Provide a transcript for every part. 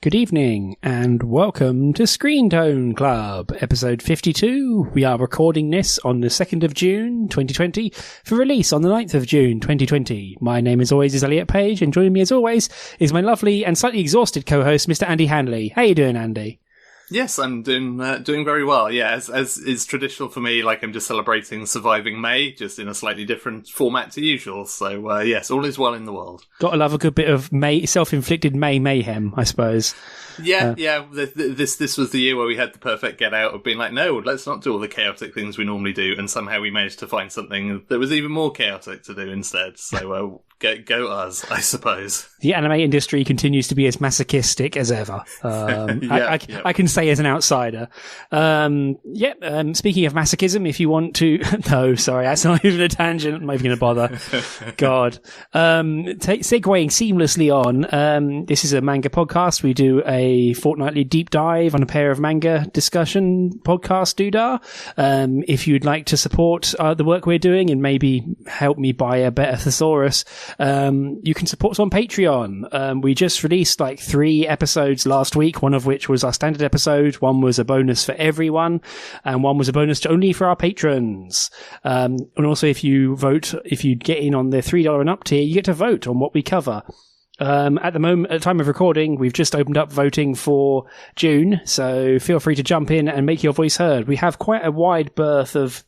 Good evening, and welcome to Screentone Club, episode 52. We are recording this on the 2nd of June, 2020, for release on the 9th of June, 2020. My name, as always, is Elliot Page, and joining me, as always, is my lovely and slightly exhausted co-host, Mr. Andy Hanley. How you doing, Andy? Yes, I'm doing very well. Yeah, as is traditional for me, like I'm just celebrating surviving May, just in a slightly different format to usual. So yes, all is well in the world. Gotta love a good bit of self-inflicted May mayhem, I suppose. Yeah. This was the year where we had the perfect get out of being like, no, let's not do all the chaotic things we normally do, and somehow we managed to find something that was even more chaotic to do instead. So go us, I suppose. The anime industry continues to be as masochistic as ever. I can say as an outsider. Speaking of masochism, if you want to... No, sorry, that's not even a tangent. I'm not even going to bother. God. Segueing seamlessly on, this is a manga podcast. We do a fortnightly deep dive on a pair of manga discussion podcast doodah. If you'd like to support the work we're doing and maybe help me buy a better thesaurus, you can support us on Patreon. We just released like 3 episodes last week, one of which was our standard episode, one was a bonus for everyone, and one was a bonus only for our patrons. And also if you get in on the $3 and up tier, you get to vote on what we cover. At the time of recording, we've just opened up voting for June, so feel free to jump in and make your voice heard. We have quite a wide berth of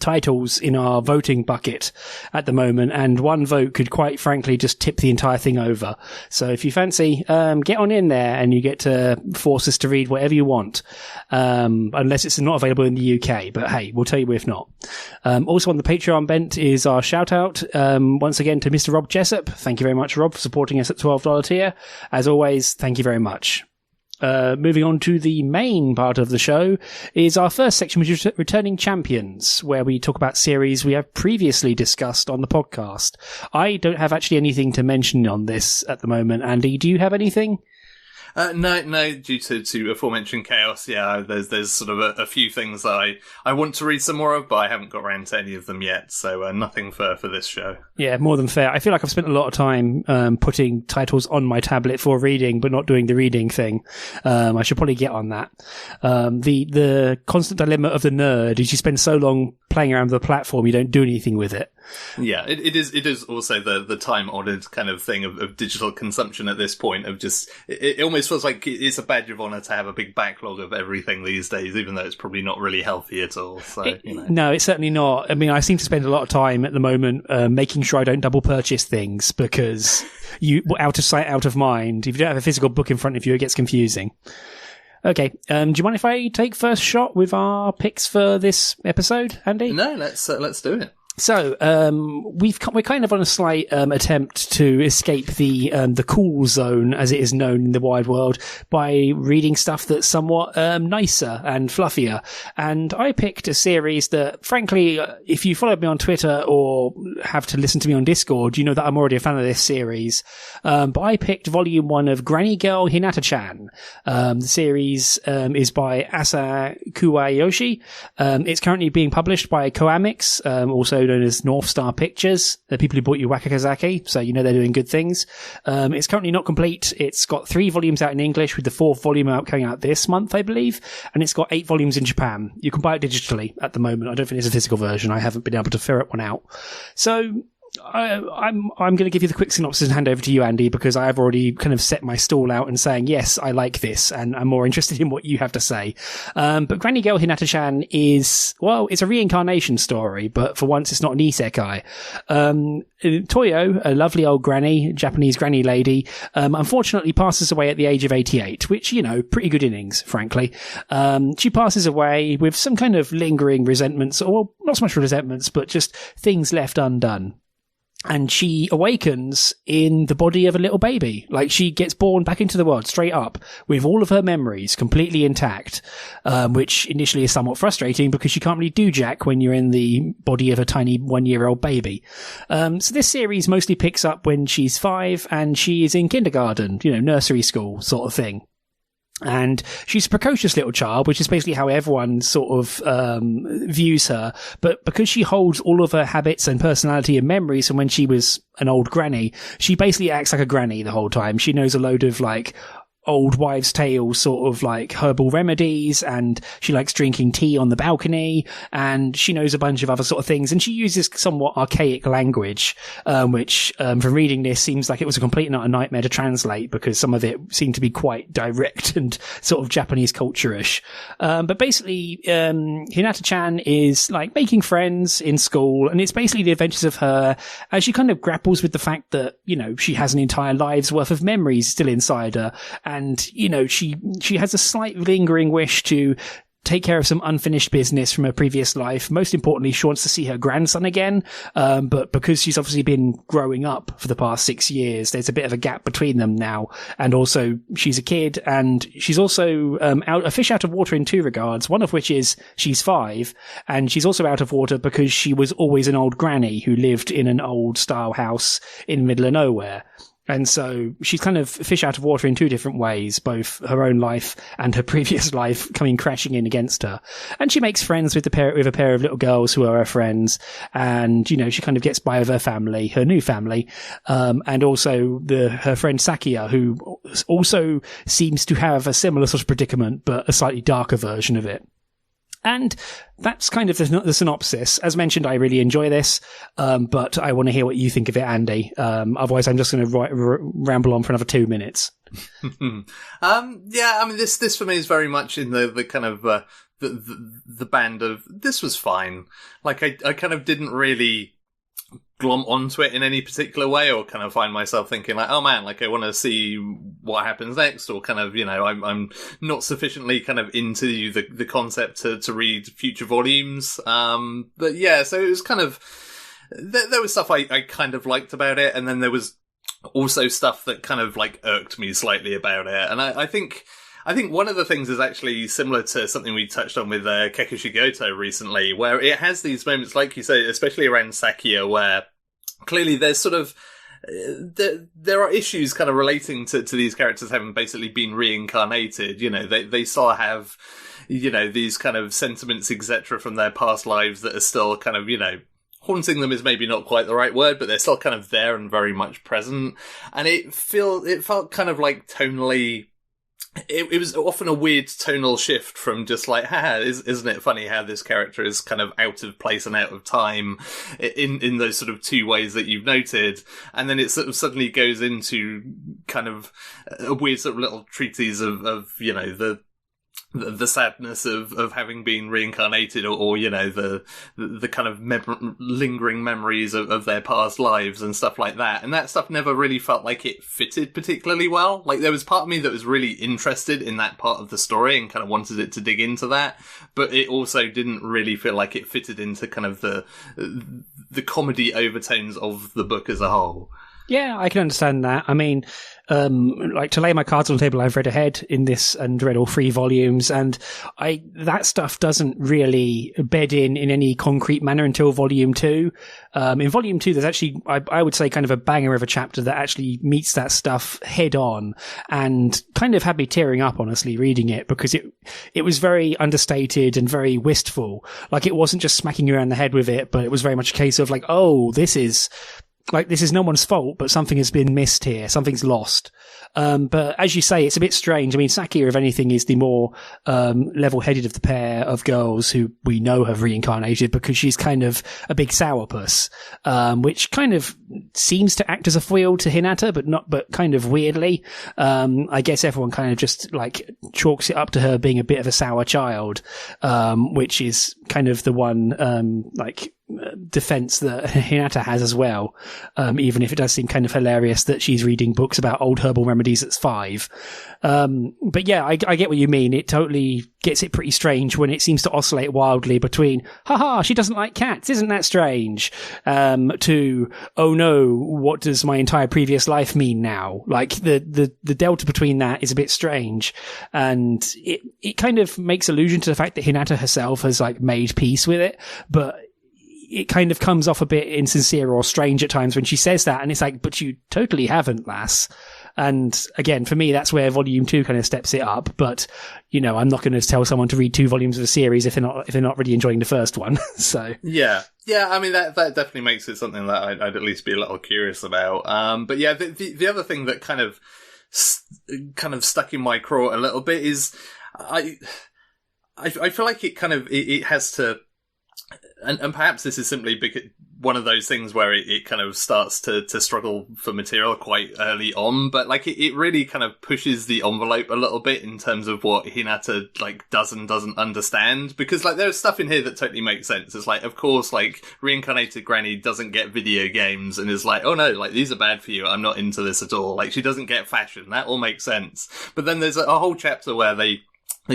titles in our voting bucket at the moment, and one vote could quite frankly just tip the entire thing over. So if you fancy, get on in there and you get to force us to read whatever you want, unless it's not available in the UK, but hey, we'll tell you if not. Also on the Patreon bent is our shout out once again to Mr. Rob Jessup. Thank you very much, Rob, for supporting us at $12 tier. As always, thank you very much. Moving on to the main part of the show is our first section, which is Returning Champions, where we talk about series we have previously discussed on the podcast. I don't have actually anything to mention on this at the moment. Andy, do you have anything? No, due to aforementioned chaos, yeah, there's sort of a few things that I want to read some more of, but I haven't got around to any of them yet, so nothing for this show. Yeah, more than fair. I feel like I've spent a lot of time putting titles on my tablet for reading, but not doing the reading thing. I should probably get on that. The constant dilemma of the nerd is you spend so long playing around with the platform, you don't do anything with it. Yeah, it is also the time-honoured kind of thing of digital consumption at this point, of just, it almost feels like it's a badge of honour to have a big backlog of everything these days, even though it's probably not really healthy at all. So, No, it's certainly not. I mean, I seem to spend a lot of time at the moment making sure I don't double purchase things, because out of sight, out of mind. If you don't have a physical book in front of you, it gets confusing. Okay, do you mind if I take first shot with our picks for this episode, Andy? No, let's do it. So, we're kind of on a slight attempt to escape the cool zone, as it is known in the wide world, by reading stuff that's somewhat nicer and fluffier. And I picked a series that, frankly, if you followed me on Twitter or have to listen to me on Discord, you know that I'm already a fan of this series. But I picked volume 1 of Granny Girl Hinata-Chan. The series is by Asa Kuwayoshi. It's currently being published by Koamix, also known as North Star Pictures, the people who bought you Wakakazaki, so you know they're doing good things. It's currently not complete. It's got 3 volumes out in English, with the 4th volume coming out this month, I believe, and it's got 8 volumes in Japan. You can buy it digitally at the moment. I don't think there's a physical version. I haven't been able to ferret one out. So I'm going to give you the quick synopsis and hand over to you, Andy, because I have already kind of set my stall out and saying, yes, I like this, and I'm more interested in what you have to say. But Granny Girl Hinata-Chan is, well, it's a reincarnation story, but for once it's not an isekai. Toyo, a lovely old granny, Japanese granny lady, unfortunately passes away at the age of 88, which, pretty good innings, frankly. She passes away with some kind of lingering resentments, or not so much resentments, but just things left undone. And she awakens in the body of a little baby. Like, she gets born back into the world straight up with all of her memories completely intact, which initially is somewhat frustrating because you can't really do jack when you're in the body of a tiny 1-year-old baby. So this series mostly picks up when she's 5 and she is in kindergarten, nursery school sort of thing. And she's a precocious little child, which is basically how everyone sort of views her. But because she holds all of her habits and personality and memories from when she was an old granny, she basically acts like a granny the whole time. She knows a load of, like, old wives' tales, sort of like herbal remedies, and she likes drinking tea on the balcony, and she knows a bunch of other sort of things, and she uses somewhat archaic language, which from reading this seems like it was a complete and utter nightmare to translate, because some of it seemed to be quite direct and sort of Japanese culture-ish. But basically, Hinata-chan is like making friends in school, and it's basically the adventures of her as she kind of grapples with the fact that, you know, she has an entire life's worth of memories still inside her. And, you know, she has a slight lingering wish to take care of some unfinished business from her previous life. Most importantly, she wants to see her grandson again. But because she's obviously been growing up for the past 6 years, there's a bit of a gap between them now. And also, she's a kid, and she's also a fish out of water in two regards. One of which is she's 5, and she's also out of water because she was always an old granny who lived in an old style house in the middle of nowhere. And so she's kind of fish out of water in two different ways, both her own life and her previous life coming crashing in against her. And she makes friends with a pair of little girls who are her friends. And, you know, she kind of gets by with her family, her new family. And also her friend Sakia, who also seems to have a similar sort of predicament, but a slightly darker version of it. And that's kind of the synopsis. As mentioned, I really enjoy this, but I want to hear what you think of it, Andy. Otherwise, I'm just going to ramble on for another 2 minutes. Yeah, I mean, this for me is very much in the kind of the band of this was fine. Like, I kind of didn't really glom onto it in any particular way, or kind of find myself thinking like, oh man, like I want to see what happens next, or kind of, you know, I'm not sufficiently kind of into the concept to read future volumes. But yeah, so it was kind of, there was stuff I kind of liked about it, and then there was also stuff that kind of like irked me slightly about it. And I think one of the things is actually similar to something we touched on with Kekishigoto recently, where it has these moments, like you say, especially around Sakia, where clearly there's sort of there are issues kind of relating to these characters having basically been reincarnated. You know, they still have, you know, these kind of sentiments, etc., from their past lives that are still kind of, you know, haunting them is maybe not quite the right word, but they're still kind of there and very much present. And it felt kind of like tonally, it was often a weird tonal shift from just like, haha, isn't it funny how this character is kind of out of place and out of time in those sort of two ways that you've noted. And then it sort of suddenly goes into kind of a weird sort of little treatise of you know, the sadness of having been reincarnated, or you know, the kind of lingering memories of their past lives and stuff like that. And that stuff never really felt like it fitted particularly well. Like, there was part of me that was really interested in that part of the story and kind of wanted it to dig into that, but it also didn't really feel like it fitted into kind of the comedy overtones of the book as a whole. Yeah, I can understand that. I mean, like, to lay my cards on the table, I've read ahead in this and read all 3 volumes, and that stuff doesn't really bed in any concrete manner until volume 2. In volume 2, there's actually, I would say, kind of a banger of a chapter that actually meets that stuff head on, and kind of had me tearing up, honestly, reading it, because it was very understated and very wistful. Like, it wasn't just smacking you around the head with it, but it was very much a case of like, oh, this is no one's fault, but something has been missed here. Something's lost. But as you say, it's a bit strange. I mean, Sakia, if anything, is the more level-headed of the pair of girls who we know have reincarnated, because she's kind of a big sourpuss, which kind of seems to act as a foil to Hinata, but kind of weirdly. I guess everyone kind of just like chalks it up to her being a bit of a sour child, which is kind of the one defense that Hinata has as well, even if it does seem kind of hilarious that she's reading books about old herbal remedies at 5. But yeah, I get what you mean. It totally gets it pretty strange when it seems to oscillate wildly between, haha, she doesn't like cats, isn't that strange? To, oh no, what does my entire previous life mean now? Like, the delta between that is a bit strange. And it kind of makes allusion to the fact that Hinata herself has like made peace with it, but it kind of comes off a bit insincere or strange at times when she says that, and it's like, but you totally haven't, lass. And again, for me, that's where volume 2 kind of steps it up. But, you know, I'm not going to tell someone to read 2 volumes of a series if they're not really enjoying the first one. So yeah, I mean, that definitely makes it something that I'd at least be a little curious about. But yeah, the other thing that kind of kind of stuck in my craw a little bit is I feel like it has to, and perhaps this is simply because one of those things where it kind of starts to struggle for material quite early on, but like it really kind of pushes the envelope a little bit in terms of what Hinata like does and doesn't understand, because like there's stuff in here that totally makes sense. It's like, of course, like reincarnated Granny doesn't get video games and is like, oh no, like these are bad for you, I'm not into this at all. Like she doesn't get fashion, that all makes sense. But then there's a whole chapter where they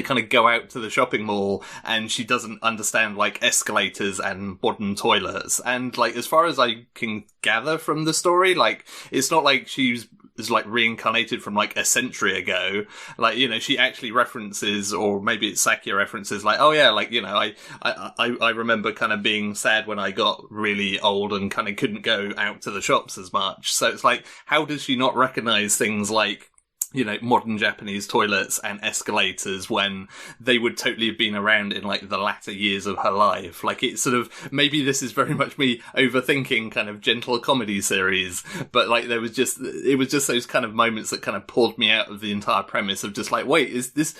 kind of go out to the shopping mall and she doesn't understand like escalators and modern toilets. And like, as far as I can gather from the story, like it's not like she's like reincarnated from like a century ago. Like, you know, she actually references, or maybe it's Sakia references, like, oh yeah, like, you know, I remember kind of being sad when I got really old and kind of couldn't go out to the shops as much. So it's like, how does she not recognize things like, you know, modern Japanese toilets and escalators when they would totally have been around in like the latter years of her life? Like it's sort of, maybe this is very much me overthinking kind of gentle comedy series, but like it was just those kind of moments that kind of pulled me out of the entire premise of just like, wait, is this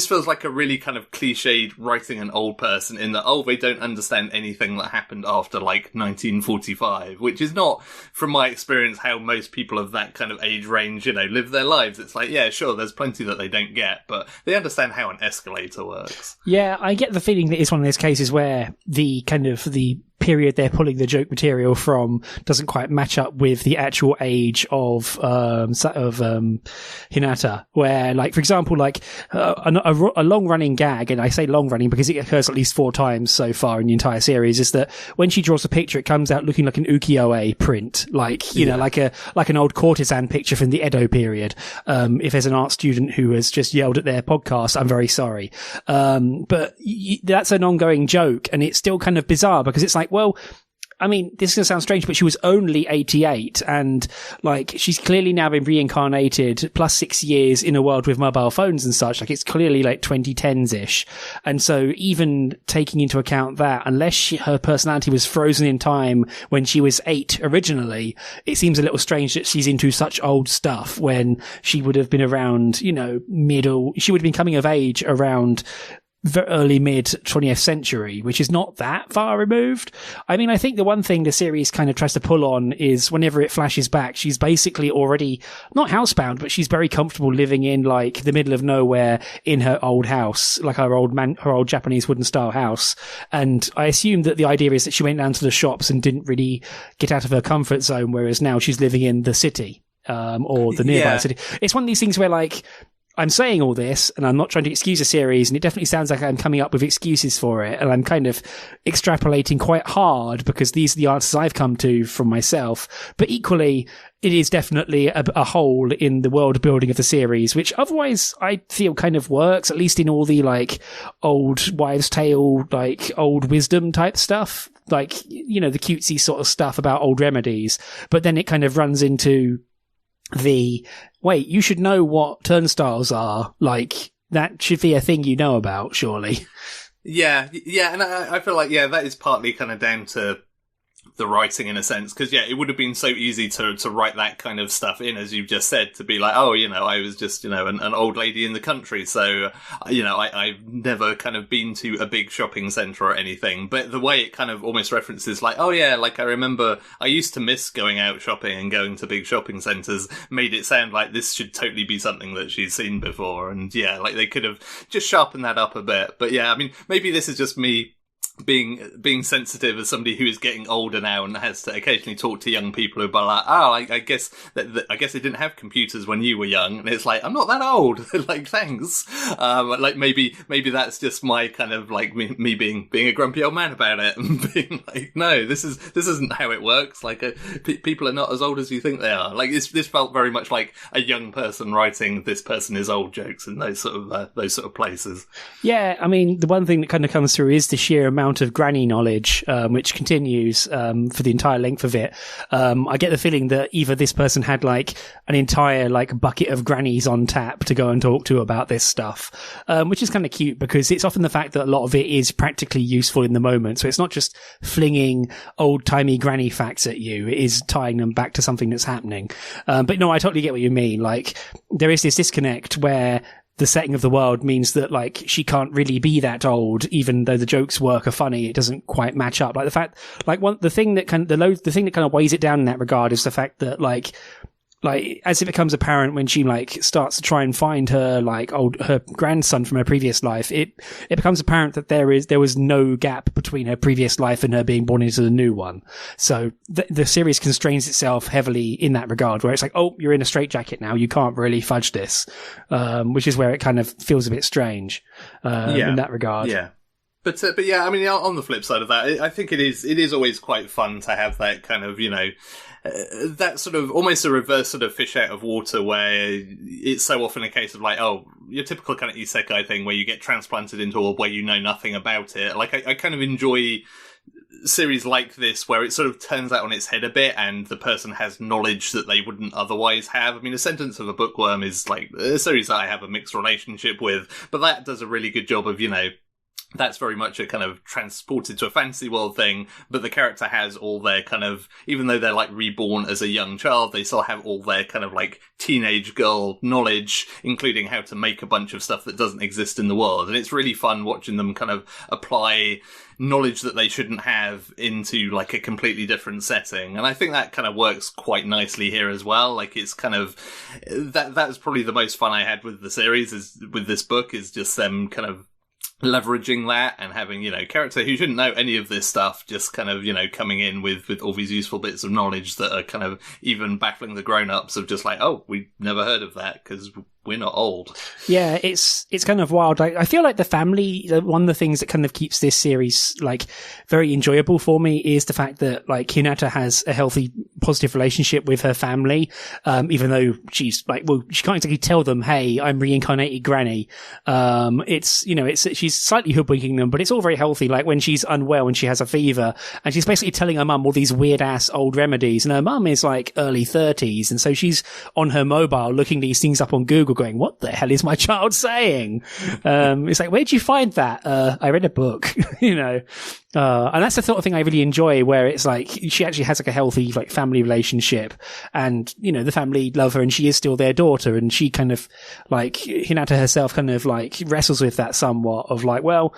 feels like a really kind of cliched writing an old person in that, oh, they don't understand anything that happened after like 1945, which is not, from my experience, how most people of that kind of age range, you know, live their lives. It's like, yeah, sure, there's plenty that they don't get, but they understand how an escalator works. Yeah, I get the feeling that it's one of those cases where the period they're pulling the joke material from doesn't quite match up with the actual age of Hinata, where, like, for example, like a long running gag, and I say long running because it occurs at least 4 times so far in the entire series, is that when she draws a picture, it comes out looking like an ukiyo-e print, like, you know, like an old courtesan picture from the Edo period. If there's an art student who has just yelled at their podcast, I'm very sorry. But that's an ongoing joke, and it's still kind of bizarre because it's like, well, I mean, this is going to sound strange, but she was only 88, and like she's clearly now been reincarnated plus 6 years in a world with mobile phones and such. Like it's clearly like 2010s-ish. And so even taking into account that, unless her personality was frozen in time when she was 8 originally, it seems a little strange that she's into such old stuff when she would have been around, you know, she would have been coming of age around the early mid 20th century, which is not that far removed. I mean, I think the one thing the series kind of tries to pull on is whenever it flashes back, she's basically already not housebound, but she's very comfortable living in like the middle of nowhere in her old house, like her old Japanese wooden style house. And I assume that the idea is that she went down to the shops and didn't really get out of her comfort zone, whereas now she's living in the city, or the nearby city. It's one of these things where, like, I'm saying all this and I'm not trying to excuse a series, and it definitely sounds like I'm coming up with excuses for it, and I'm kind of extrapolating quite hard because these are the answers I've come to from myself. But equally, it is definitely a hole in the world building of the series, which otherwise I feel kind of works, at least in all the like old wives' tale, like old wisdom type stuff, like, you know, the cutesy sort of stuff about old remedies. But then it kind of runs into wait, you should know what turnstiles are. Like, that should be a thing you know about, surely. Yeah, and I feel like, yeah, that is partly kind of down to the writing in a sense, because yeah, it would have been so easy to write that kind of stuff in, as you've just said, to be like, oh, you know, I was just, you know, an old lady in the country, so, you know, I've never kind of been to a big shopping centre or anything. But the way it kind of almost references, like, oh yeah, like I remember I used to miss going out shopping and going to big shopping centres, made it sound like this should totally be something that she's seen before. And yeah, like they could have just sharpened that up a bit. But yeah, I mean, maybe this is just me being sensitive as somebody who is getting older now and has to occasionally talk to young people who are like, oh, I guess I guess they didn't have computers when you were young, and it's like, I'm not that old. Like, thanks. Like maybe that's just my kind of like me being a grumpy old man about it and being like, no, this isn't how it works. Like people are not as old as you think they are. Like this felt very much like a young person writing "this person is old" jokes in those sort of places. Yeah, I mean, the one thing that kind of comes through is the sheer amount amount of Granny knowledge, which continues for the entire length of it. I get the feeling that either this person had like an entire like bucket of Grannies on tap to go and talk to about this stuff, which is kind of cute because it's often the fact that a lot of it is practically useful in the moment. So it's not just flinging old-timey granny facts at you, it is tying them back to something that's happening. But no, I totally get what you mean. Like, there is this disconnect where the setting of the world means that like she can't really be that old, even though the jokes work are funny. It doesn't quite match up. Like the fact, like the thing that kind of weighs it down in that regard is the fact that like as it becomes apparent when she like starts to try and find her her grandson from her previous life, it becomes apparent that there was no gap between her previous life and her being born into the new one. So the series constrains itself heavily in that regard, where it's like, oh, you're in a straitjacket now, you can't really fudge this, which is where it kind of feels a bit strange in that regard. Yeah. But yeah, I mean, on the flip side of that, I think it is always quite fun to have that kind of, that sort of almost a reverse sort of fish out of water, where it's so often a case of like, oh, your typical kind of isekai thing where you get transplanted into a world where you know nothing about it. Like, I kind of enjoy series like this where it sort of turns that on its head a bit and the person has knowledge that they wouldn't otherwise have. I mean, A Sentence of a Bookworm is like a series that I have a mixed relationship with, but that does a really good job of, that's very much a kind of transported to a fantasy world thing, but the character has all their kind of, even though they're like reborn as a young child, they still have all their kind of like teenage girl knowledge, including how to make a bunch of stuff that doesn't exist in the world. And it's really fun watching them kind of apply knowledge that they shouldn't have into like a completely different setting. And I think that kind of works quite nicely here as well. Like, it's kind of, that's probably the most fun I had with the series, is with this book, is just them kind of leveraging that and having, character who shouldn't know any of this stuff, just kind of, coming in with all these useful bits of knowledge that are kind of even baffling the grown-ups of just like, oh, we never heard of that because we're not old. Yeah, it's kind of wild. I feel like the family, one of the things that kind of keeps this series like very enjoyable for me is the fact that like Hinata has a healthy, positive relationship with her family, even though she's like, well, she can't exactly tell them, hey, I'm reincarnated Granny. She's slightly hoodwinking them, but it's all very healthy. Like when she's unwell and she has a fever and she's basically telling her mum all these weird ass old remedies, and her mum is like early 30s, and so she's on her mobile looking these things up on Google going, what the hell is my child saying? It's like, where'd you find that? I read a book, and that's the sort of thing I really enjoy, where it's like she actually has like a healthy like family relationship, and the family love her and she is still their daughter, and she kind of like Hinata herself kind of like wrestles with that somewhat of like, well,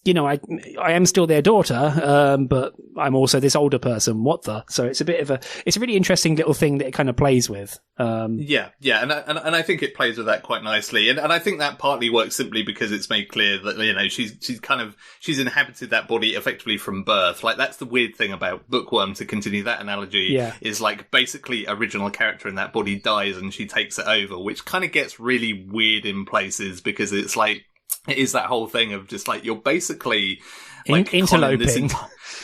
I am still their daughter, but I'm also this older person. What the? So it's it's a really interesting little thing that it kind of plays with. Yeah, and I think it plays with that quite nicely, and I think that partly works simply because it's made clear that she's inhabited that body effectively from birth. Like, that's the weird thing about Bookworm, to continue that analogy, is like basically original character in that body dies and she takes it over, which kind of gets really weird in places because it's like, it is that whole thing of just like, you're basically like interloping.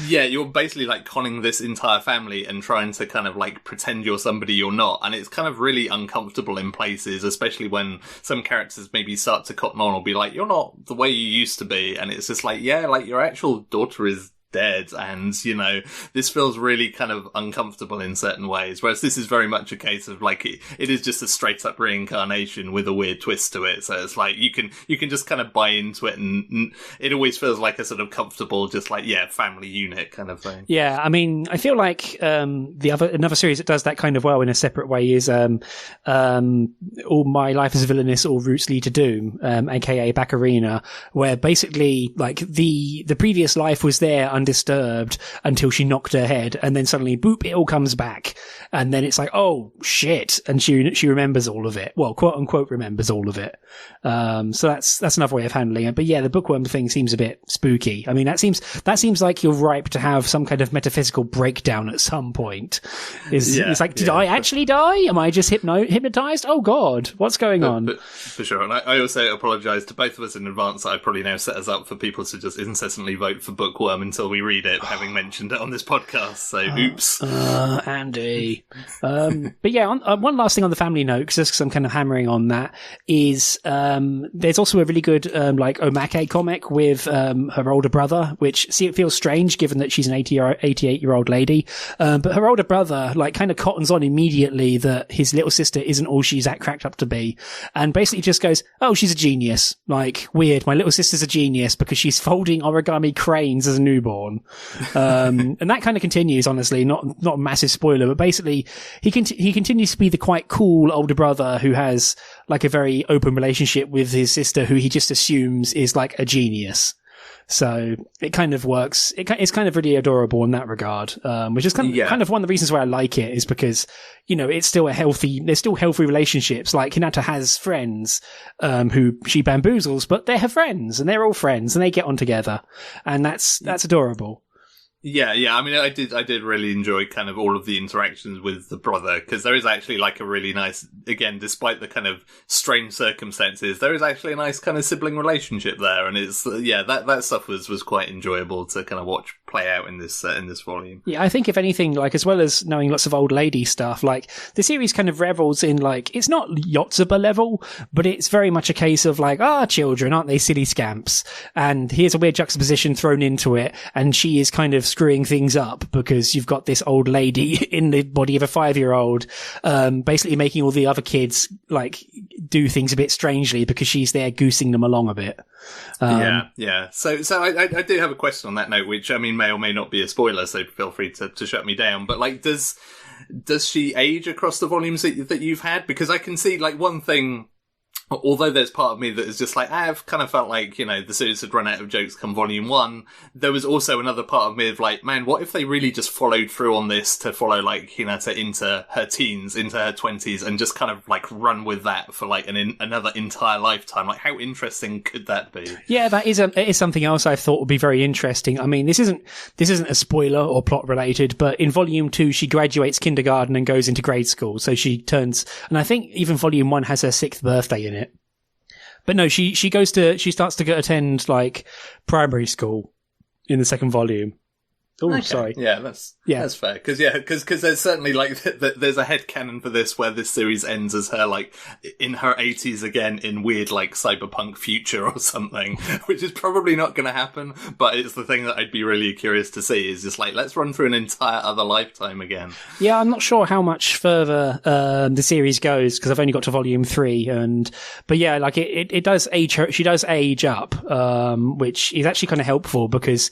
You're basically like conning this entire family and trying to kind of like pretend you're somebody you're not. And it's kind of really uncomfortable in places, especially when some characters maybe start to cotton on or be like, you're not the way you used to be. And it's just like, yeah, like your actual daughter is dead, and this feels really kind of uncomfortable in certain ways, whereas this is very much a case of like it is just a straight up reincarnation with a weird twist to it. So it's like you can just kind of buy into it, and it always feels like a sort of comfortable, just like, family unit kind of thing. Yeah, I mean, I feel like another series that does that kind of well in a separate way is All My Life is Villainous, All Routes Lead to Doom, aka Baccarina, where basically like the previous life was there undisturbed until she knocked her head, and then suddenly boop, it all comes back, and then it's like, oh shit, and she remembers all of it, well, quote unquote remembers all of it. So that's another way of handling it. But yeah, the Bookworm thing seems a bit spooky. I mean, that seems like you're ripe to have some kind of metaphysical breakdown at some point. It's like, did I actually die? Am I just hypnotized? Oh god, what's going on? But for sure. And I also apologize to both of us in advance that I probably now set us up for people to just incessantly vote for Bookworm until we read it, having mentioned it on this podcast. So, oops. Andy. But yeah, one last thing on the family note, because I'm kind of hammering on that, is there's also a really good like Omake comic with her older brother, which, see, it feels strange given that she's an 88-year-old lady. But her older brother, like, kind of cottons on immediately that his little sister isn't all she's cracked up to be. And basically just goes, oh, she's a genius. Like, weird. My little sister's a genius because she's folding origami cranes as a newborn. And that kind of continues, honestly, not a massive spoiler, but basically he continues to be the quite cool older brother who has like a very open relationship with his sister, who he just assumes is like a genius. So it kind of works. It's kind of really adorable in that regard, which is kind of one of the reasons why I like it, is because, you know, there's still healthy relationships. Like, Hinata has friends, who she bamboozles, but they're her friends and they're all friends and they get on together, and that's adorable. Yeah. I mean, I did really enjoy kind of all of the interactions with the brother, because there is actually like a really nice, again, despite the kind of strange circumstances, there is actually a nice kind of sibling relationship there, and it's that stuff was quite enjoyable to kind of watch play out in this volume. Yeah, I think if anything, like, as well as knowing lots of old lady stuff, like, the series kind of revels in, like, it's not Yotsuba level, but it's very much a case of like, children, aren't they silly scamps? And here's a weird juxtaposition thrown into it, and she is kind of screwing things up because you've got this old lady in the body of a 5-year-old, basically making all the other kids like do things a bit strangely because she's there goosing them along a bit. Yeah. So I do have a question on that note, which, I mean, may or may not be a spoiler, so feel free to shut me down. But like, does she age across the volumes that you've had? Because I can see, like, one thing, although there's part of me that is just like, I've kind of felt like, you know, the series had run out of jokes come volume 1. There was also another part of me of like, man, what if they really just followed through on this to follow like Hinata into her teens, into her 20s, and just kind of like run with that for like another entire lifetime? Like, how interesting could that be? Yeah, it is something else I thought would be very interesting. I mean, this isn't a spoiler or plot related, but in volume 2, she graduates kindergarten and goes into grade school. So she turns, and I think even volume 1 has her 6th birthday in it. But no, she starts to attend like primary school in the 2nd volume. Oh, okay. Sorry. Yeah, that's fair. Because there's certainly like there's a headcanon for this where this series ends as her like in her 80s again in weird like cyberpunk future or something, which is probably not going to happen. But it's the thing that I'd be really curious to see, is just like, let's run through an entire other lifetime again. Yeah, I'm not sure how much further the series goes because I've only got to volume 3, but yeah, like it does age her. She does age up, which is actually kind of helpful because,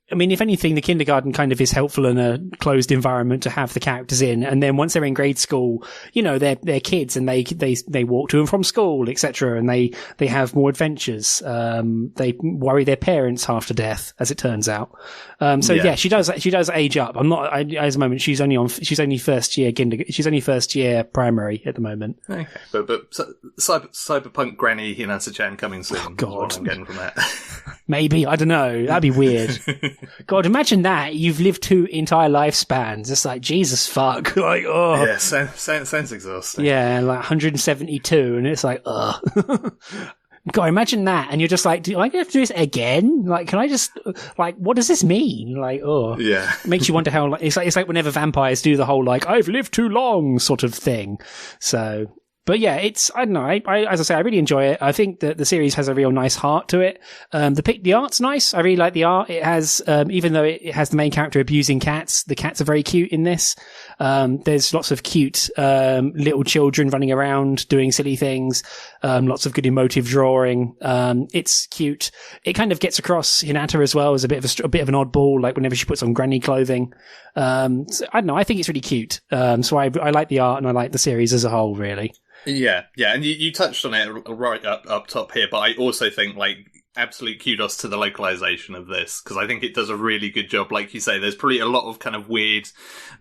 I mean, if anything, the kindergarten kind of is helpful in a closed environment to have the characters in. And then once they're in grade school, you know, they're kids and they walk to and from school, etc. And they have more adventures. They worry their parents half to death, as it turns out. She does age up. At the moment, she's only first year primary at the moment. Okay. But Cyberpunk Granny Hinata-Chan coming soon. Oh, God. That's what I'm getting from that. Maybe. I don't know. That'd be weird. God, imagine that. You've lived 2 entire lifespans. It's like, Jesus fuck. Like, oh. Yeah, sounds exhausting. Yeah, like 172, and it's like, ugh. God, imagine that. And you're just like, do I have to do this again? Like, can I just, like, what does this mean? Like, oh. Yeah. It makes you wonder how, like, it's like whenever vampires do the whole, like, I've lived too long sort of thing. So, but yeah, I don't know. As I say, I really enjoy it. I think that the series has a real nice heart to it. The art's nice. I really like the art. It has, even though it has the main character abusing cats, the cats are very cute in this. There's lots of cute, little children running around doing silly things. Lots of good emotive drawing. It's cute. It kind of gets across Hinata as well as a bit of an oddball, like whenever she puts on granny clothing. So I don't know. I think it's really cute. So I like the art and I like the series as a whole, really. Yeah, and you touched on it right up top here, but I also think, like, absolute kudos to the localization of this, because I think it does a really good job. Like you say, there's probably a lot of kind of weird,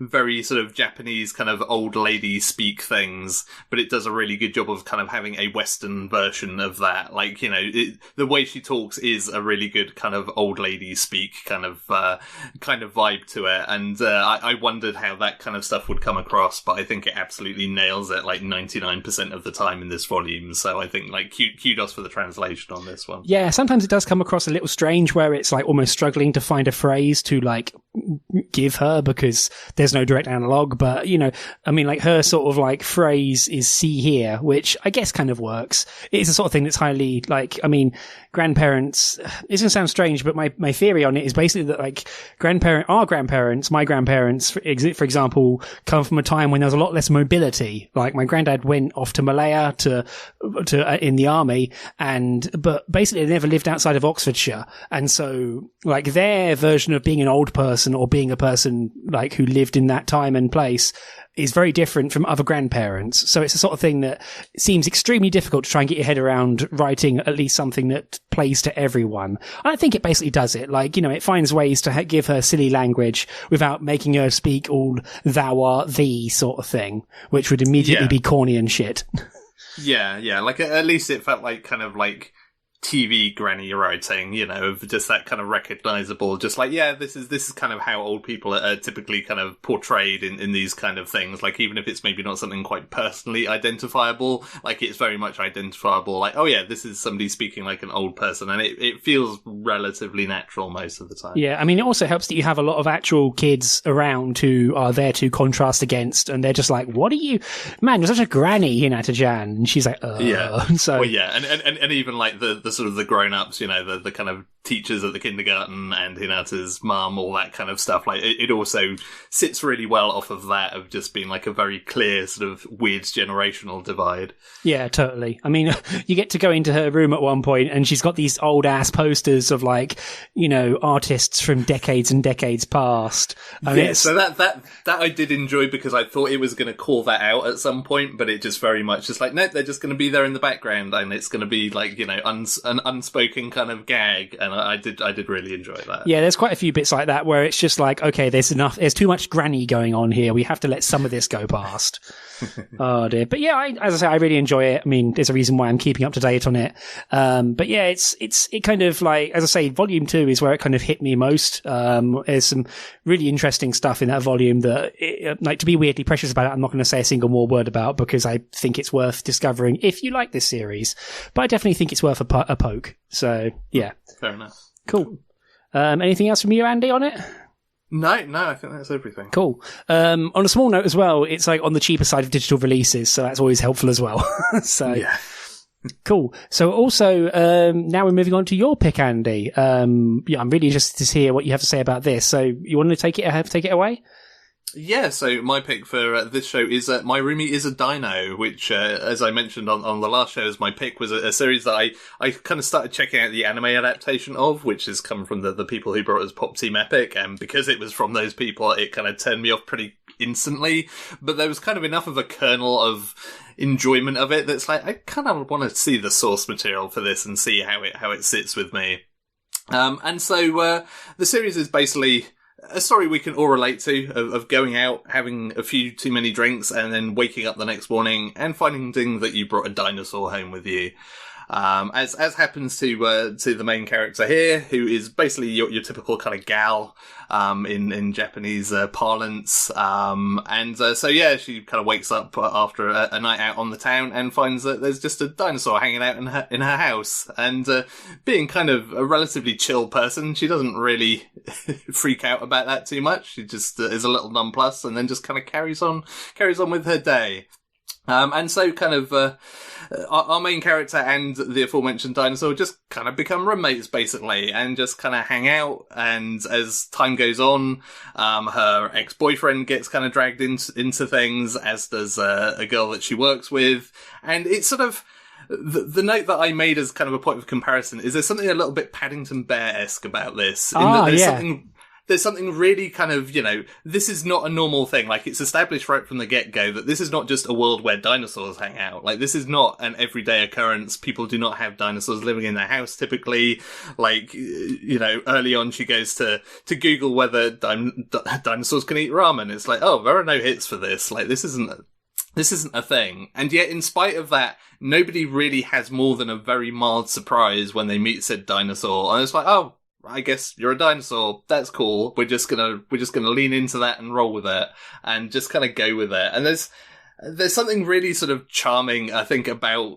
very sort of Japanese kind of old lady speak things, but it does a really good job of kind of having a Western version of that. Like, you know, the way she talks is a really good kind of old lady speak kind of vibe to it. And I wondered how that kind of stuff would come across, but I think it absolutely nails it like 99% of the time in this volume. So I think, like, kudos for the translation on this one. Yeah, sometimes it does come across a little strange where it's like almost struggling to find a phrase to like give her because there's no direct analog. But, you know, I mean, like her sort of like phrase is see here, which I guess kind of works. It's the sort of thing that's highly like, I mean, grandparents, it's going to sound strange, but my theory on it is basically that like our grandparents, my grandparents, for example, come from a time when there was a lot less mobility. Like my granddad went off to Malaya to in the army, but basically they never lived outside of Oxfordshire. And so like their version of being an old person or being a person like who lived in that time and place is very different from other grandparents. So it's the sort of thing that seems extremely difficult to try and get your head around writing at least something that plays to everyone. And I think it basically does it. Like, you know, it finds ways to give her silly language without making her speak all thou art thee sort of thing, which would immediately be corny and shit. Yeah. Like, at least it felt like kind of like TV granny writing, you know, of just that kind of recognizable, just like, yeah, this is kind of how old people are typically kind of portrayed in these kind of things. Like, even if it's maybe not something quite personally identifiable, like it's very much identifiable. Like, oh yeah, this is somebody speaking like an old person, and it feels relatively natural most of the time. Yeah, I mean, it also helps that you have a lot of actual kids around who are there to contrast against, and they're just like, what are you, man, you're such a granny, Hinata-Chan. And she's like, Yeah. So, well, yeah, and even like the sort of the grown-ups, you know, the kind of teachers at the kindergarten and Hinata's mum, all that kind of stuff. Like, it also sits really well off of that, of just being like a very clear sort of weird generational divide. Yeah, totally. I mean, you get to go into her room at one point and she's got these old ass posters of like, you know, artists from decades and decades past. Yeah, so that I did enjoy, because I thought it was going to call that out at some point, but it just very much just like, no, they're just going to be there in the background, and it's going to be like, you know, an unspoken kind of gag, and I did really enjoy that. Yeah, there's quite a few bits like that where it's just like, okay, there's too much granny going on here. We have to let some of this go past. Oh dear. But yeah, as I say, I really enjoy it. I mean, there's a reason why I'm keeping up to date on it. But yeah, it kind of like, as I say, volume 2 is where it kind of hit me most. There's some really interesting stuff in that volume that, like, to be weirdly precious about it, I'm not going to say a single more word about, because I think it's worth discovering if you like this series. But I definitely think it's worth a poke. So yeah. Fair enough. Cool. Anything else from you, Andy, on it? No, I think that's everything. We'll on a small note as well, it's like on the cheaper side of digital releases, so that's always helpful as well. So yeah. Cool. So also, now we're moving on to your pick, Andy. I'm really interested to hear what you have to say about this. So you want to take it away? Yeah, so my pick for this show is My Roomie is a Dino, which, as I mentioned on the last show as my pick, was a series that I kind of started checking out the anime adaptation of, which has come from the people who brought us Pop Team Epic, and because it was from those people, it kind of turned me off pretty instantly, but there was kind of enough of a kernel of enjoyment of it that's like, I kind of want to see the source material for this and see how it sits with me. And so the series is basically a story we can all relate to, of going out, having a few too many drinks, and then waking up the next morning and finding that you brought a dinosaur home with you. As happens to the main character here, who is basically your typical kind of gal, in Japanese parlance. So yeah, she kind of wakes up after a night out on the town and finds that there's just a dinosaur hanging out in her house. And being kind of a relatively chill person, she doesn't really freak out about that too much. She just is a little nonplussed, and then just kind of carries on with her day. And so kind of, our main character and the aforementioned dinosaur just kind of become roommates, basically, and just kind of hang out. And as time goes on, her ex-boyfriend gets kind of dragged into things, as does a girl that she works with. And it's sort of, the note that I made as kind of a point of comparison is there's something a little bit Paddington Bear-esque about this. There's something really kind of, you know, this is not a normal thing. Like, it's established right from the get-go that this is not just a world where dinosaurs hang out. Like, this is not an everyday occurrence. People do not have dinosaurs living in their house, typically. Like, you know, early on she goes to Google whether dinosaurs can eat ramen. It's like, oh, there are no hits for this. Like, this isn't a thing. And yet, in spite of that, nobody really has more than a very mild surprise when they meet said dinosaur. And it's like, oh, I guess you're a dinosaur. That's cool. We're just gonna lean into that and roll with it, and just kind of go with it. And there's something really sort of charming, I think, about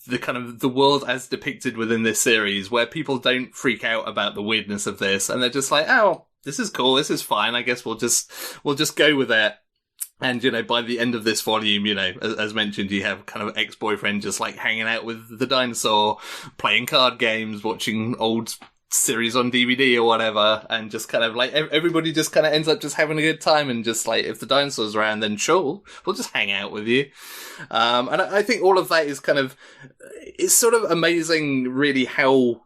the kind of the world as depicted within this series, where people don't freak out about the weirdness of this, and they're just like, oh, this is cool, this is fine, I guess we'll just go with it. And, you know, by the end of this volume, you know, as mentioned, you have kind of ex-boyfriend just like hanging out with the dinosaur, playing card games, watching old series on DVD or whatever, and just kind of like everybody just kind of ends up just having a good time, and just like, if the dinosaur's around, then sure, we'll just hang out with you. And I think all of that is kind of, it's sort of amazing really how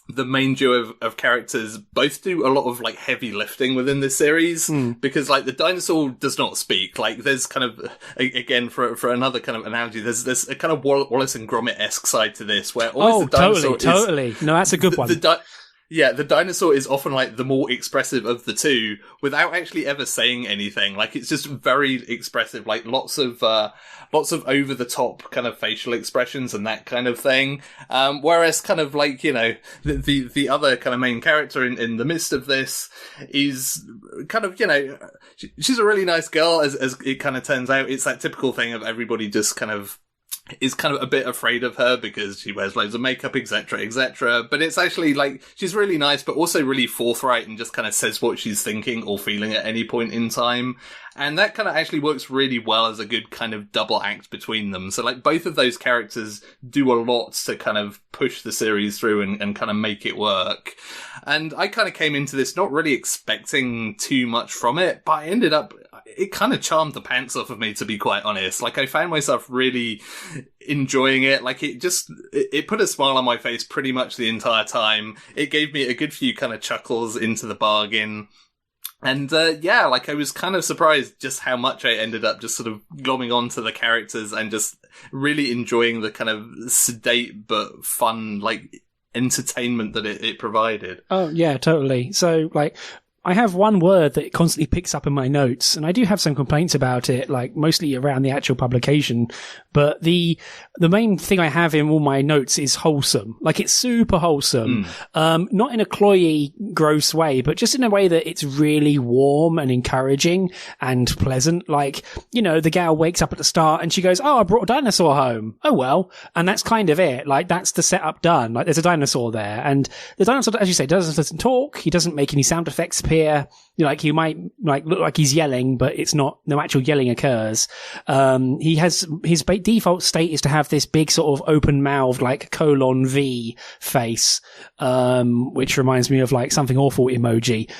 the main duo of characters both do a lot of like heavy lifting within this series, because like the dinosaur does not speak. Like there's kind of, again, for another kind of analogy, there's a kind of Wallace and Gromit-esque side to this, where always the dinosaur totally. No, that's a good one. The dinosaur is often like the more expressive of the two, without actually ever saying anything. Like it's just very expressive, like lots of over the top kind of facial expressions and that kind of thing. Whereas kind of like, you know, the other kind of main character in the midst of this is kind of, you know, she's a really nice girl, as it kind of turns out. It's that typical thing of everybody just kind of is kind of a bit afraid of her because she wears loads of makeup, etc., etc. But it's actually like, she's really nice, but also really forthright, and just kind of says what she's thinking or feeling at any point in time. And that kind of actually works really well as a good kind of double act between them. So like both of those characters do a lot to kind of push the series through and kind of make it work. And I kind of came into this not really expecting too much from it, but I ended up, it kind of charmed the pants off of me, to be quite honest. Like I found myself really enjoying it. Like it put a smile on my face pretty much the entire time. It gave me a good few kind of chuckles into the bargain. And, yeah, like I was kind of surprised just how much I ended up just sort of glomming onto the characters and just really enjoying the kind of sedate but fun, like, entertainment that it provided. Oh, yeah, totally. So, like, I have one word that it constantly picks up in my notes, and I do have some complaints about it, like mostly around the actual publication. But the main thing I have in all my notes is wholesome. Like it's super wholesome. Not in a cloyy, gross way, but just in a way that it's really warm and encouraging and pleasant. Like, you know, the gal wakes up at the start and she goes, "Oh, I brought a dinosaur home. Oh well." And that's kind of it. Like that's the setup done. Like there's a dinosaur there, and the dinosaur, as you say, doesn't talk. He doesn't make any sound effects appear. You know, like he might like look like he's yelling, but it's not, no actual yelling occurs. He has, his default state is to have this big sort of open mouthed like colon V face, which reminds me of like something awful emoji.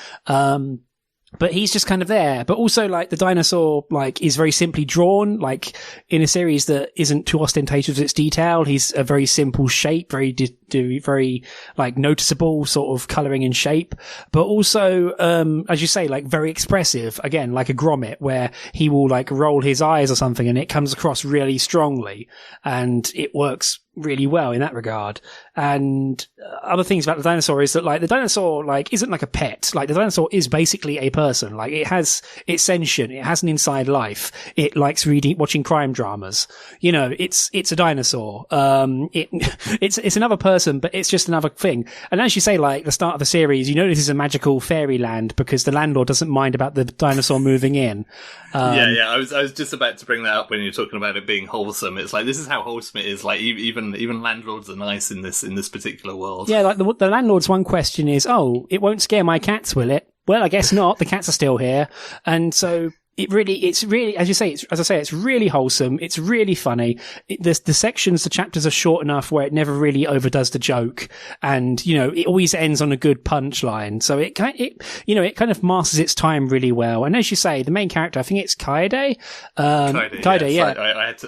But he's just kind of there. But also, like, the dinosaur, like, is very simply drawn, like, in a series that isn't too ostentatious with its detail. He's a very simple shape, very, like, noticeable sort of colouring and shape. But also, as you say, like, very expressive. Again, like a grommet, where he will, like, roll his eyes or something and it comes across really strongly. And it works really well in that regard. And other things about the dinosaur is that, like, the dinosaur, like, isn't like a pet. Like, the dinosaur is basically a person. Like, it's sentient. It has an inside life. It likes watching crime dramas. You know, it's a dinosaur. It's another person, but it's just another thing. And as you say, like, the start of the series, you know, this is a magical fairyland because the landlord doesn't mind about the dinosaur moving in. Yeah. I was just about to bring that up when you're talking about it being wholesome. It's like, this is how wholesome it is. Like, even landlords are nice in this particular world. Yeah, like the landlord's one question is, "Oh, it won't scare my cats, will it?" Well, I guess not. The cats are still here. And so it's really, as you say, it's really wholesome. It's really funny. The chapters are short enough where it never really overdoes the joke. And, you know, it always ends on a good punchline. So it kind of masters its time really well. And as you say, the main character, I think it's Kaede. Kaede, yeah.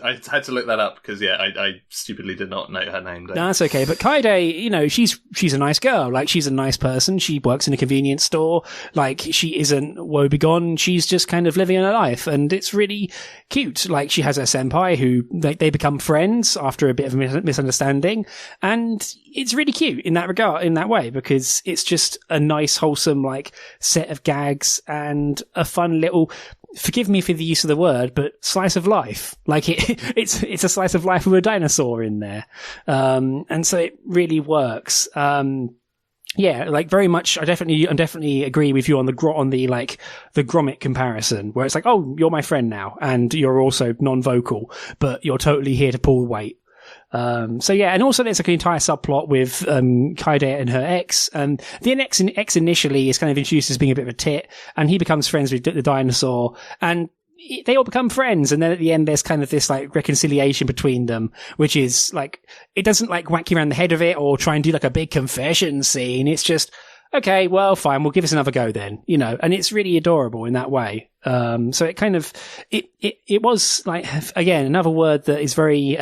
I had to look that up because, yeah, I stupidly did not know her name. No, that's okay. But Kaede, you know, she's a nice girl. Like, she's a nice person. She works in a convenience store. Like, she isn't woebegone. She's just kind of living in her life, and it's really cute. Like, she has a senpai who they become friends after a bit of a misunderstanding, and it's really cute in that regard, in that way, because it's just a nice, wholesome, like, set of gags and a fun little, forgive me for the use of the word, but slice of life. Like, it's a slice of life with a dinosaur in there. And so it really works. Yeah, like, very much. I definitely agree with you on the Gromit comparison, where it's like, "Oh, you're my friend now, and you're also non-vocal, but you're totally here to pull weight." So yeah, and also there's like an entire subplot with Kaede and her ex. The ex initially is kind of introduced as being a bit of a tit, and he becomes friends with the dinosaur, and they all become friends. And then at the end, there's kind of this like reconciliation between them, which is like, it doesn't like whack you around the head of it or try and do like a big confession scene. It's just, okay, well, fine, we'll give us another go then, and it's really adorable in that way. So it kind of, it was like, again, another word that is very,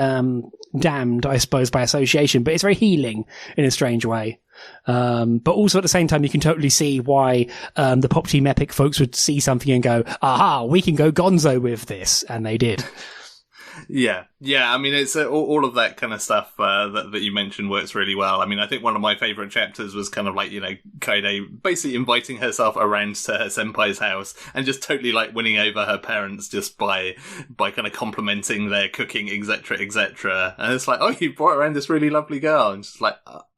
damned, I suppose, by association, but it's very healing in a strange way. But also at the same time, you can totally see why, the Pop Team Epic folks would see something and go, aha, we can go gonzo with this. And they did. Yeah. I mean, it's all of that kind of stuff that you mentioned works really well. I mean, I think one of my favourite chapters was kind of like, Kaede basically inviting herself around to her senpai's house and just totally like winning over her parents just by kind of complimenting their cooking, etc., etc. And it's like, oh, you brought around this really lovely girl, and she's like,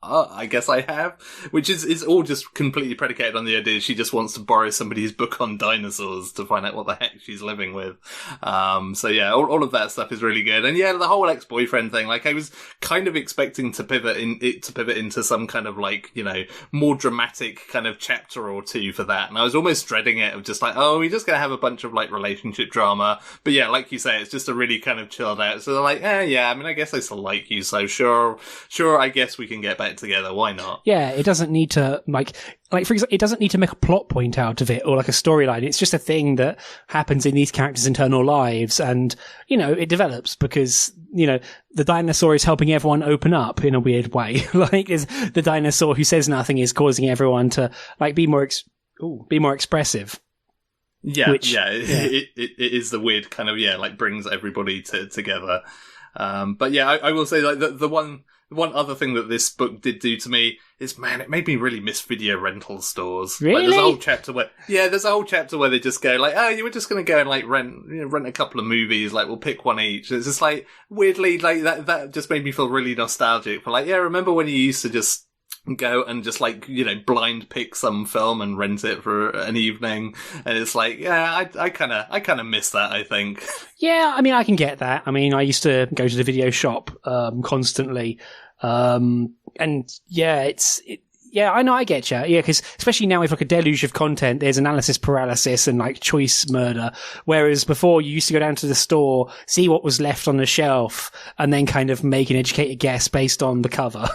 I guess I have, which is all just completely predicated on the idea she just wants to borrow somebody's book on dinosaurs to find out what the heck she's living with. So yeah, all of that stuff is really good. And yeah, the whole ex-boyfriend thing, like I was kind of expecting to pivot into some kind of like, more dramatic kind of chapter or two for that. And I was almost dreading it of just like, oh, we're just going to have a bunch of like relationship drama. But yeah, like you say, it's just a really kind of chilled out. So they're like, yeah, I mean, I guess I still like you. So sure, I guess we can get back together. Why not? Yeah, it doesn't need to like for example, it doesn't need to make a plot point out of it or like a storyline. It's just a thing that happens in these characters' internal lives, and it develops because the dinosaur is helping everyone open up in a weird way. Like is the dinosaur who says nothing is causing everyone to like be more expressive. Yeah, it is the weird kind of like brings everybody together. But yeah, I will say like the one other thing that this book did do to me is, man, it made me really miss video rental stores. Really? Like, there's a whole chapter where they just go like, oh, you were just going to go and like rent a couple of movies, like we'll pick one each. It's just like weirdly like that just made me feel really nostalgic for like, yeah, remember when you used to just go and just like, blind pick some film and rent it for an evening. And it's like, yeah, I kind of miss that, I think. Yeah, I mean, I can get that. I mean, I used to go to the video shop, constantly. And yeah, yeah, I know, I get you. Yeah, because especially now with like a deluge of content, there's analysis paralysis and like choice murder. Whereas before you used to go down to the store, see what was left on the shelf, and then kind of make an educated guess based on the cover.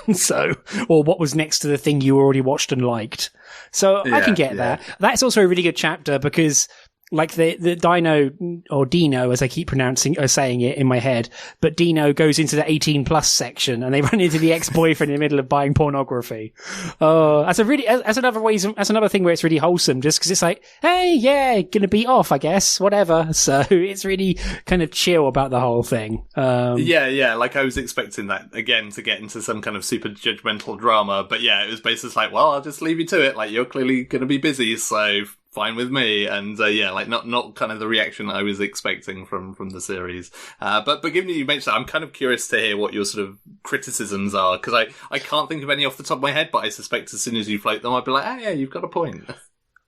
Or what was next to the thing you already watched and liked. So yeah, I can get that. That's also a really good chapter because like the Dino, or Dino as I keep saying it in my head, but Dino goes into the 18+ section and they run into the ex-boyfriend in the middle of buying pornography. Oh, that's another thing where it's really wholesome, just because it's like, hey, yeah, gonna beat off, I guess, whatever. So it's really kind of chill about the whole thing. Yeah, like I was expecting that again to get into some kind of super judgmental drama, but yeah, it was basically like, well, I'll just leave you to it. Like you're clearly gonna be busy, so fine with me. And yeah, like not kind of the reaction I was expecting from the series. But given that you mentioned that, I'm kind of curious to hear what your sort of criticisms are, because I can't think of any off the top of my head, but I suspect as soon as you float them, I'd be like, oh yeah, you've got a point.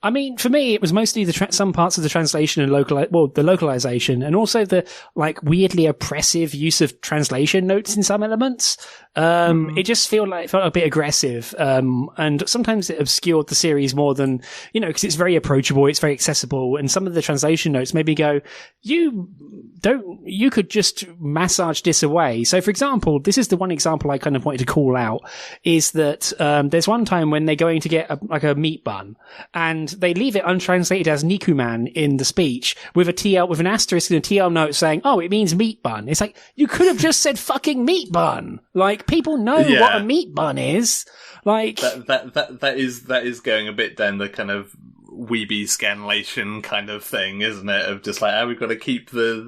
I mean, for me, it was mostly some parts of the translation and the localization, and also the like weirdly oppressive use of translation notes in some elements. It just felt a bit aggressive, and sometimes it obscured the series more than, because it's very approachable, it's very accessible, and some of the translation notes made me go, you could just massage this away. So, for example, this is the one example I kind of wanted to call out, is that there's one time when they're going to get a meat bun, and they leave it untranslated as Nikuman in the speech with an asterisk and a TL note saying, oh, it means meat bun. It's like, you could have just said fucking meat bun. Like, people know what a meat bun is. Like, that is going a bit down the kind of weeby scanlation kind of thing, isn't it? Of just like, we've got to keep the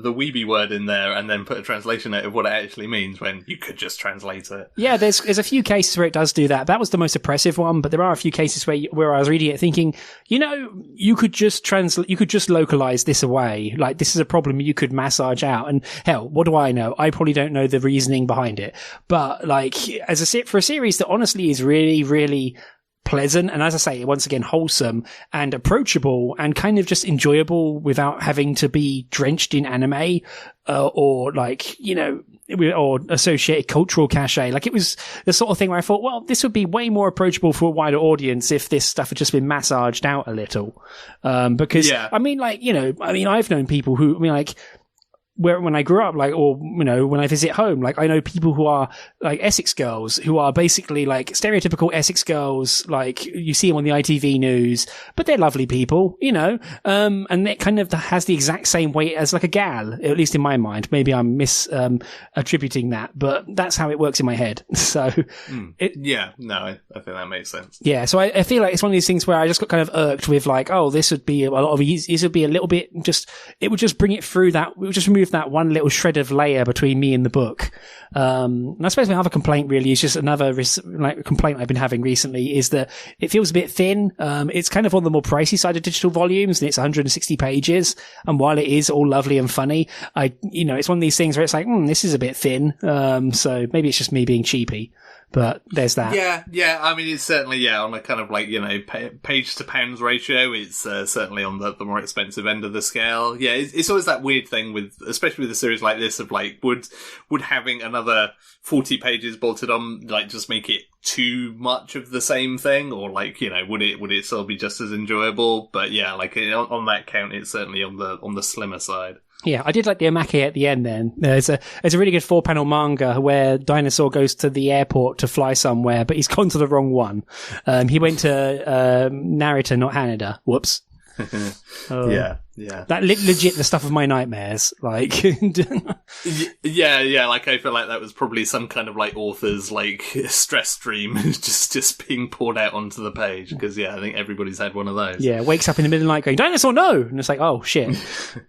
weeby word in there and then put a translation out of what it actually means, when you could just translate it. Yeah, there's a few cases where it does do that. That was the most oppressive one, but there are a few cases where I was reading it thinking, you could just localize this away. Like, this is a problem you could massage out. And hell, what do I know? I probably don't know the reasoning behind it. But like, for a series that honestly is really, really pleasant, and as I say, once again, wholesome and approachable and kind of just enjoyable without having to be drenched in anime, or like, or associated cultural cachet. Like, it was the sort of thing where I thought, well, this would be way more approachable for a wider audience if this stuff had just been massaged out a little. Because, I mean, like, I've known people who, when I grew up, when I visit home, like, I know people who are like Essex girls, who are basically like stereotypical Essex girls, like you see them on the ITV news, but they're lovely people, and it kind of has the exact same weight as like a gal, at least in my mind. Maybe I'm attributing that, but that's how it works in my head. So, I think that makes sense. Yeah, so I feel like it's one of these things where I just got kind of irked with like, oh, this would be a little bit it would just bring it through that, it would just remove that one little shred of layer between me and the book. And I suppose my other complaint really is just another complaint I've been having recently is that it feels a bit thin. It's kind of on the more pricey side of digital volumes, and it's 160 pages. And while it is all lovely and funny, it's one of these things where it's like, this is a bit thin. So maybe it's just me being cheapy. But there's that. Yeah. I mean, it's certainly, on a kind of like, page to pounds ratio, it's certainly on the more expensive end of the scale. Yeah, it's always that weird thing especially with a series like this of like, would having another 40 pages bolted on, like, just make it too much of the same thing? Or like, would it still be just as enjoyable? But yeah, like on that count, it's certainly on the slimmer side. Yeah, I did like the omake at the end then. There's a really good 4-panel manga where Dinosaur goes to the airport to fly somewhere, but he's gone to the wrong one. He went to Narita, not Haneda. Whoops. Yeah. That legit the stuff of my nightmares. Like, yeah. Like, I feel like that was probably some kind of like author's like stress stream, just being poured out onto the page. Because I think everybody's had one of those. Yeah, wakes up in the middle of the night going, "Dinosaur, no!" And it's like, oh shit.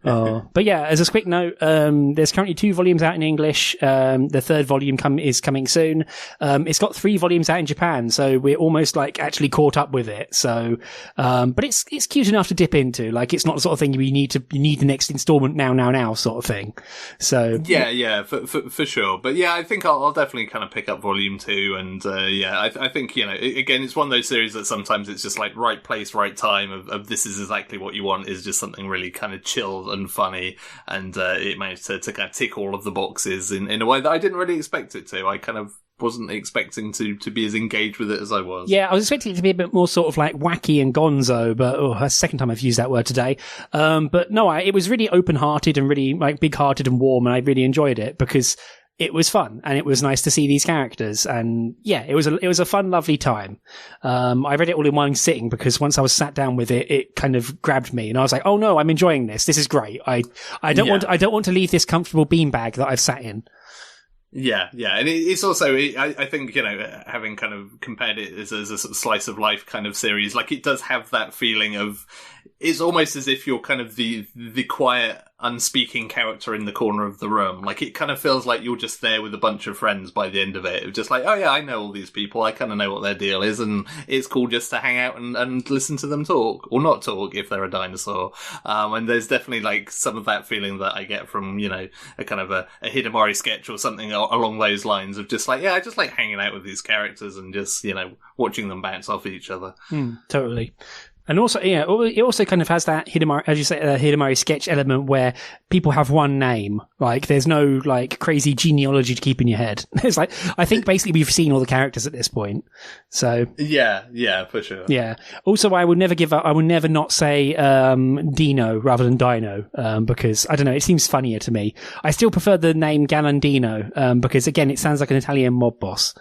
But yeah, as a quick note, there's currently 2 volumes out in English. The 3rd volume is coming soon. It's got 3 volumes out in Japan, so we're almost like actually caught up with it. So, but it's cute enough to dip into. Like, it's not the sort of thing you need the next installment now sort of thing. So yeah, for sure. But yeah, I think I'll definitely kind of pick up volume 2, and I think again, it's one of those series that sometimes it's just like right place, right time of this is exactly what you want, is just something really kind of chill and funny, and it managed to kind of tick all of the boxes in a way that I didn't really expect it to. I kind of wasn't expecting to be as engaged with it as I was. Yeah, I was expecting it to be a bit more sort of like wacky and gonzo, but that's the second time I've used that word today. But no, it was really open-hearted and really like big-hearted and warm, and I really enjoyed it because it was fun and it was nice to see these characters, and yeah, it was a fun, lovely time. I read it all in one sitting because once I was sat down with it, it kind of grabbed me, and I was like, oh no, I'm enjoying this. This is great. I don't want to leave this comfortable beanbag that I've sat in. Yeah, and it's also, I think, having kind of compared it as a sort of slice of life kind of series, like, it does have that feeling of, it's almost as if you're kind of the quiet, unspeaking character in the corner of the room. Like, it kind of feels like you're just there with a bunch of friends by the end of it. It's just like, oh yeah, I know all these people, I kind of know what their deal is, and it's cool just to hang out and listen to them talk, or not talk if they're a dinosaur. And there's definitely like some of that feeling that I get from, a kind of a Hidamari sketch or something along those lines of just like, yeah, I just like hanging out with these characters and just, watching them bounce off each other. Totally. And also, it also kind of has that Hidamari, as you say, Hidamari sketch element where people have one name. Like, there's no, like, crazy genealogy to keep in your head. It's like, I think basically we've seen all the characters at this point. So. Yeah, for sure. Yeah. Also, I would never give up, I would never not say, Dino rather than Dino, because, I don't know, it seems funnier to me. I still prefer the name Galandino, because again, it sounds like an Italian mob boss.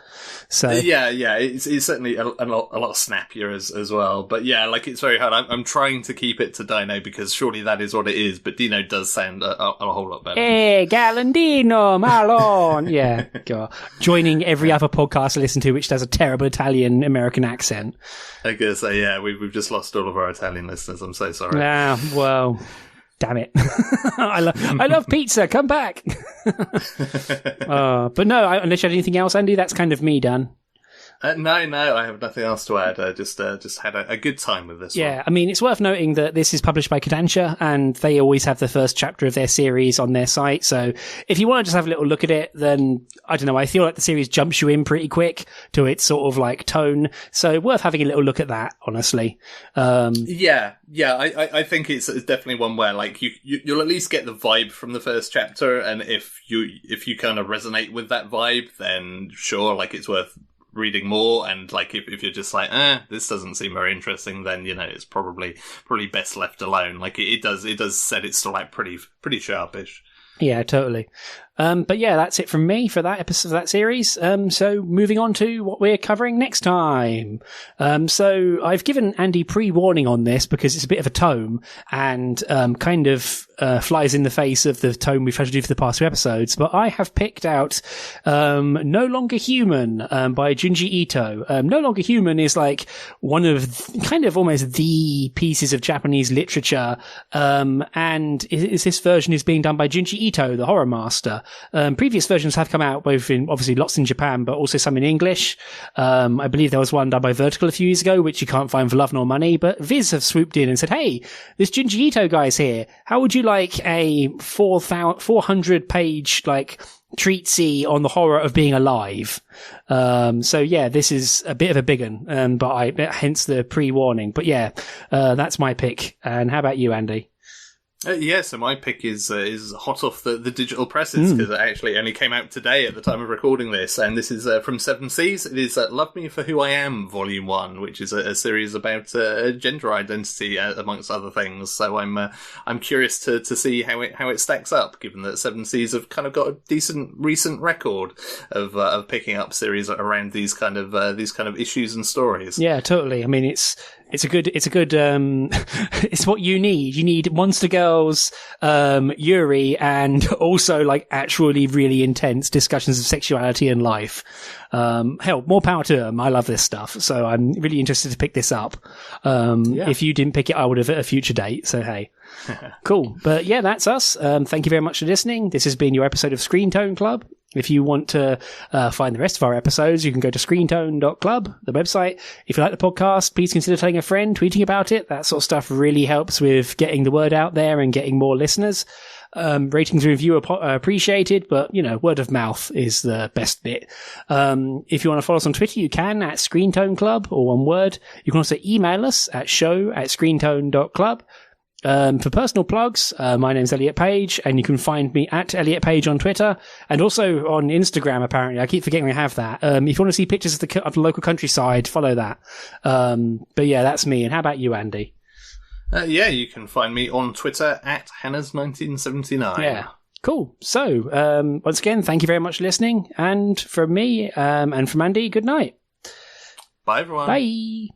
So. Yeah, it's certainly a lot snappier as well. But yeah, like, it's very hard. I'm trying to keep it to Dino because surely that is what it is, but Dino does sound a whole lot better. Hey, Galandino, Malone! Yeah, God. Joining every other podcast I listen to which does a terrible Italian-American accent. I guess, yeah, we've just lost all of our Italian listeners. I'm so sorry. Well, damn it. I love pizza. Come back. But no, unless you had anything else, Andy, that's kind of me done. No, I have nothing else to add. I just had a good time with this one. Yeah, I mean, it's worth noting that this is published by Kodansha, and they always have the first chapter of their series on their site. So if you want to just have a little look at it, then, I don't know, I feel like the series jumps you in pretty quick to its sort of like tone. So worth having a little look at that, honestly. Yeah, I think it's definitely one where like you'll at least get the vibe from the first chapter, and if you kind of resonate with that vibe, then sure, like it's worth reading more. And like if you're just like, this doesn't seem very interesting, then it's probably best left alone. Like it does set its like pretty sharpish. Yeah, totally. But yeah, that's it from me for that episode of that series. So moving on to what we're covering next time. So I've given Andy pre-warning on this because it's a bit of a tome and kind of flies in the face of the tome we've tried to do for the past 2 episodes. But I have picked out No Longer Human by Junji Ito. No Longer Human is like one of kind of almost the pieces of Japanese literature. And this version is being done by Junji Ito, the horror master. Previous versions have come out both in, obviously, lots in Japan, but also some in English. I believe there was one done by Vertical a few years ago, which you can't find for love nor money, but Viz have swooped in and said, hey, this Junji Ito guy's here. How would you like a 400-page, like, treatsy on the horror of being alive? So yeah, this is a bit of a big one, but hence the pre-warning. But yeah, that's my pick. And how about you, Andy? So my pick is hot off the digital presses, because it actually only came out today at the time of recording this, and this is from Seven Seas. It is Love Me for Who I Am, Volume 1, which is a series about gender identity, amongst other things. So I'm curious to see how it stacks up, given that Seven Seas have kind of got a decent recent record of picking up series around these kind of issues and stories. Yeah, totally. I mean, it's a good, it's what you need. You need Monster Girls, Yuri, and also like actually really intense discussions of sexuality and life. Hell, more power to them. I love this stuff. So I'm really interested to pick this up. If you didn't pick it, I would have at a future date. So hey. Cool. But yeah, that's us. Thank you very much for listening. This has been your episode of Screentone Club. If you want to find the rest of our episodes, you can go to screentone.club, the website. If you like the podcast, please consider telling a friend, tweeting about it. That sort of stuff really helps with getting the word out there and getting more listeners. Ratings and review are appreciated, but, word of mouth is the best bit. If you want to follow us on Twitter, you can at Screentone Club, or one word. You can also email us at show@screentone.club. For personal plugs, my name's Elliot Page, and you can find me at Elliot Page on Twitter, and also on Instagram, apparently. I keep forgetting I have that. If you want to see pictures of the local countryside, follow that. But yeah, that's me. And how about you, Andy? You can find me on Twitter at Hannah's1979. Yeah. Cool. So, once again, thank you very much for listening. And from me, and from Andy, good night. Bye, everyone. Bye.